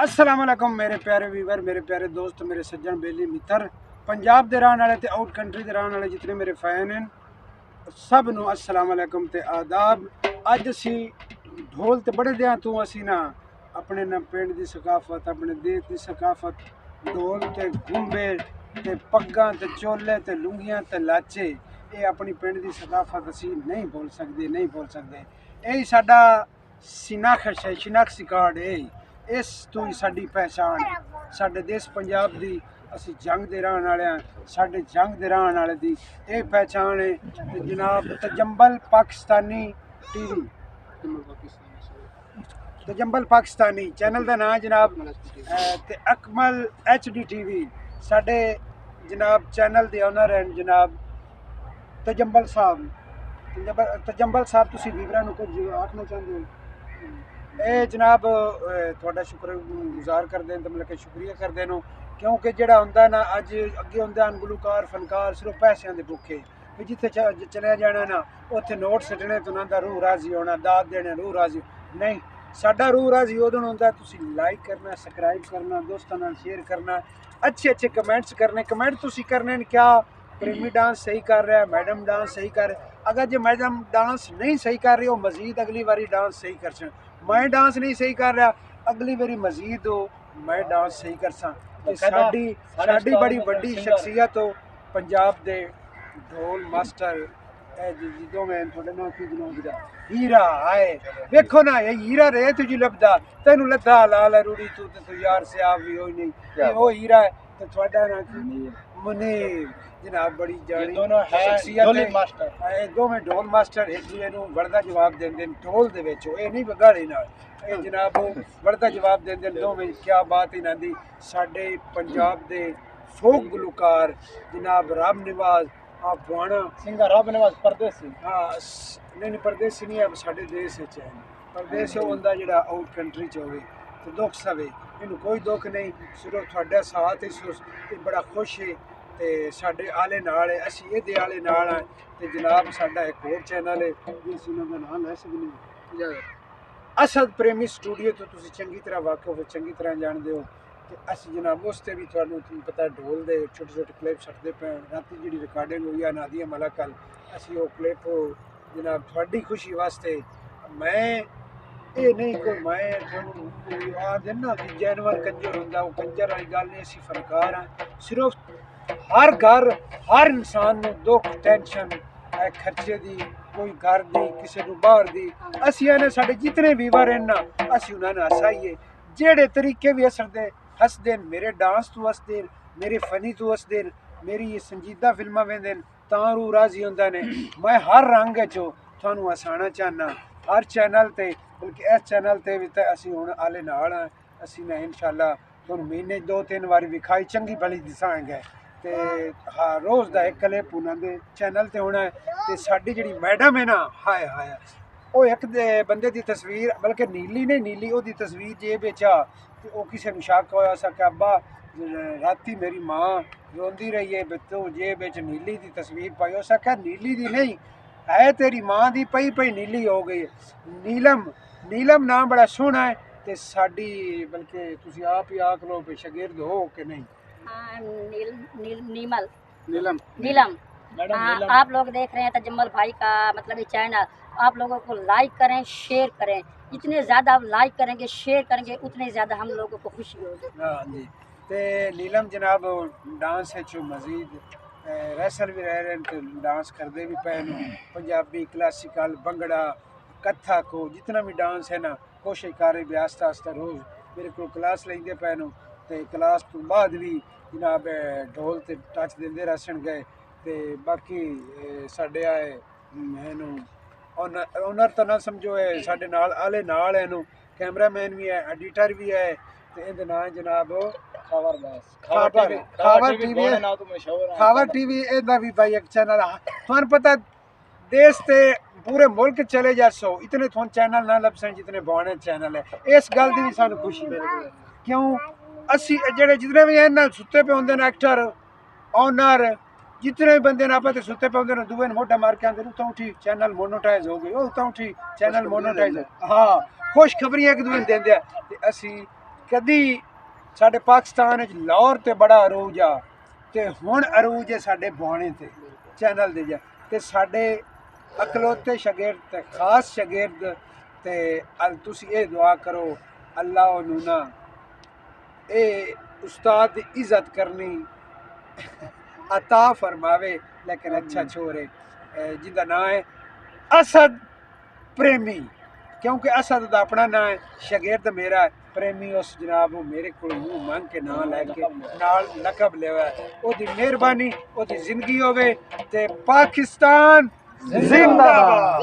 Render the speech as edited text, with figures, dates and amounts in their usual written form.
अस्सलाम वालेकुम मेरे प्यारे व्यूवर, मेरे प्यारे दोस्त, मेरे सज्जन बेली मित्र, पंजाब दे रहने वाले ते आउट कंट्री दे रहने वाले जितने मेरे फैन हैं सब नूं अस्सलाम वालेकुम ते आदाब। अज असी ढोल ते बड़े दियां तू असी ना अपने ना पिंड दी सकाफत, अपने देश दी सकाफत, ढोल ते गुंबे ते पग्गां ते चोले ते लुंगियां ते लाचे, ये अपनी पिंड दी सकाफत असी नहीं भूल सकते, नहीं भूल सकते। यही साडा सिनाखश है, शिनाख्सी कार्ड है। इस तू ही साडी पहचान है। साडे देश पंजाब दी असी जंग दे रहन वाले हां, साडे जंग दे रहन वाले दी ये पहचान है। ते जनाब तजंबल पाकिस्तानी टीवी, तजंबल पाकिस्तानी चैनल का नाम जनाब ते अकमल HD TV साडे जनाब चैनल के ओनर हैं जनाब तजंबल साहब। तजंबल साहब तुसी व्यूवरां नूं कुछ आखना चाहते हो? ਇਹ ਜਨਾਬ ਤੁਹਾਡਾ ਸ਼ੁਕਰਗੁਜ਼ਾਰ ਕਰਦੇ ਨੇ, ਤੇ ਮਤਲਬ ਕਿ ਸ਼ੁਕਰੀਆ ਕਰਦੇ ਨੇ, ਕਿਉਂਕਿ ਜਿਹੜਾ ਹੁੰਦਾ ਨਾ ਅੱਜ ਅੱਗੇ ਹੁੰਦਾ ਹਨ ਗੁਲੂਕਾਰ ਫਨਕਾਰ ਸਿਰਫ ਪੈਸਿਆਂ ਦੇ ਭੁੱਖੇ, ਵੀ ਜਿੱਥੇ ਚਲਿਆ ਜਾਣਾ ਨਾ ਉੱਥੇ ਨੋਟ ਸੱਟਣੇ ਤੇ ਉਹਨਾਂ ਦਾ ਰੂਹ ਰਾਜ਼ੀ ਹੋਣਾ, ਦਾਦ ਦੇਣੇ ਰੂਹ ਰਾਜ਼ੀ ਨਹੀਂ। ਸਾਡਾ ਰੂਹ ਰਾਜ਼ੀ ਉਦੋਂ ਹੁੰਦਾ ਤੁਸੀਂ ਲਾਈਕ ਕਰਨਾ, ਸਬਸਕ੍ਰਾਈਬ ਕਰਨਾ, ਦੋਸਤਾਂ ਨਾਲ ਸ਼ੇਅਰ ਕਰਨਾ, अच्छे अच्छे कमेंट्स करने। कमेंट तुसी करने क्या प्रेमी डांस सही कर रहा है, मैडम डांस सही कर, अगर जो मैडम डांस नहीं सही कर रही हो मजीद अगली बारी डांस सही कर सन। मैं डांस नहीं सही कर रहा, अगली बारी मजीद हो मैं डांस सही कर सा। साडी साडी बड़ी वड्डी शख्सियत हो पंजाब दे ढोल मास्टर जो मैं थोड़े नाम की गिना हीरा आए देखो ना, ये हीरा रहे तुझी लभदा तेनू लद्दा लाल रूड़ी तू यार से आप भी होई नहीं वो हीरा है। तो थोड़ा ना मुनीर जनाब बड़ी जानी शख्सियत है, दोवें ढोल मास्टर एक दूजे नूं वड़दा जवाब देंदे ढोल दे विच, ये नहीं बगाड़ी नाल, ये जनाब वड़दा जवाब देंदे दोवें। क्या बात इन्हां दी। साडे पंजाब दे फोक गुलूकार जनाब रब निवाज आप बुआना सिंगा रब निवाज परदेसी, हाँ नहीं परदेसी नहीं है, साडे देश विच है। परदेस वो हुंदा जिहड़ा आउट कंट्री च होवे ते दुख सवे, इनू कोई दुख नहीं, सिर्फ तुहाडा साथ ही बड़ा खुश है। ते साडे आले नाल है, असी इहदे आले नाल हां। ते जनाब साडा एक होर चैनल है जिस उन्हां दा नाम लै सकदे असद प्रेमी स्टूडियो, तो तुसीं चंगी तरह वाकिफ हो, चंगी तरह जानदे हो। ते असी जनाब उस ते भी तुहानूं पता ढोल दे छोटे छोटे क्लिप छड्डदे पे। राती जिहड़ी रिकॉर्डिंग हुई है नादिया मलक कल, असी वो क्लिप जनाब तुहाडी खुशी वास्ते मैं ये नहीं कोई मैं तुहानूं आखदे ना कि जानवर कंजर हुंदा, वो कंजर वाली गल नहीं, असी फनकार हां। सिर्फ हर घर हर इंसान नूं दुख टेंशन खर्चे दी, कोई घर दी किसी नूं बाहर दी, असी ने साडे जितने व्यूवर हैं ना असी उन्हां नूं हसाइए जेड़े तरीके भी हसदे मेरे डांस तो हसदे, मेरे फनी तो हसदे, मेरी ये संजीदा फिल्मां वेंदे तां रूह राजी हुंदा ने। मैं हर रंग चो तुहानूं हसाना चाहना हर चैनल ते, बल्कि इस चैनल ते भी ते असी हुण आले नाल हां। असी ना इंशाअल्लाह तुहानूं महीने 2-3 वारी विखाई चंगी भली दिसांगे ते हाँ रोज़ दा एक क्लिप उन्हां दे चैनल ते होना है। ते साडी जिहड़ी मैडम है ना हाय हाय वो एक बंदे दी तस्वीर, बल्कि नीली नहीं नीली ओदी तस्वीर जेब विच आ, ते ओह किसे नूं शक होया सा कि अब्बा राती मेरी माँ रोंदी रही है तू जेब विच नीली दी तस्वीर पाई। उस आख्या नीली दी नहीं है तेरी माँ दी पई पई नीली हो गई। नीलम नीलम नाम बड़ा सोहना है ते साडी, बल्कि तुसीं आप ही आख लो भी शागिर्द हो कि नहीं। नीमल नीलम नीलम आप लोग देख रहे हैं तजम्मल भाई का मतलब ये चैनल, आप लोगों को लाइक करें शेयर करें, जितने ज़्यादा आप लाइक करेंगे शेयर करेंगे उतने ज़्यादा हम लोगों को खुशी होगी। हाँ जी। ते नीलम जनाब डांस है मजीद रैसल भी रह रहे हैं, तो डांस करते भी पे पंजाबी क्लासिकल भंगड़ा कथक को जितना भी डांस है ना कोशिश कर रहे भी आस्ता आस्ता रोज़ मेरे को क्लास लेंदे पे ते क्लास तो बाद भी जनाब ढोल ते टच देंदे रहसन गए। ते बाकी साडे आए मैनू ओनर तो ना समझो है साडे नाल आले नाल है, कैमरामैन भी है, एडिटर भी है, ते इहदे नाम जनाब खावर टीवी इहदा भी भाई एक चैनल तुहानूं पता देश ते पूरे मुल्क चले जासो इतने तुहानूं चैनल ना लभसन जितने बाने चैनल है। इस गल दी भी सानूं खुशी क्यों असी जेड़े जितने भी हैं ना सुते पे होंदे ने एक्टर ओनर जितने भी बंदे ना आपे सुते पे होंदे ने दुए मोटा मार के आंदे उतां उठी चैनल मोनोटाइज हो गई, उतां उठी चैनल मोनोटाइज। हाँ खुशखबरियां एक दूए देंदे ते असी कदी साडे पाकिस्तान विच लाहौर ते बड़ा अरूज आ ते हुण अरूज है साडे बुआणे ते चैनल दे जा ते साडे अकलौते शागिर्द ते खास शागिर्द ते तुसी ये दुआ करो अल्लाह ओनू ना ए उस्ताद दी इज्जत करनी अता फरमावे। लेकिन अच्छा छोर है जिंदा नाम है असद प्रेमी, क्योंकि असद दा अपना नाम है, शागिर्द मेरा प्रेमी उस जनाब मेरे को मुंह मंग के नाम लैके नाल लकब लेवा। ओदी मेहरबानी ओदी जिंदगी होवे ते पाकिस्तान जिंदाबाद।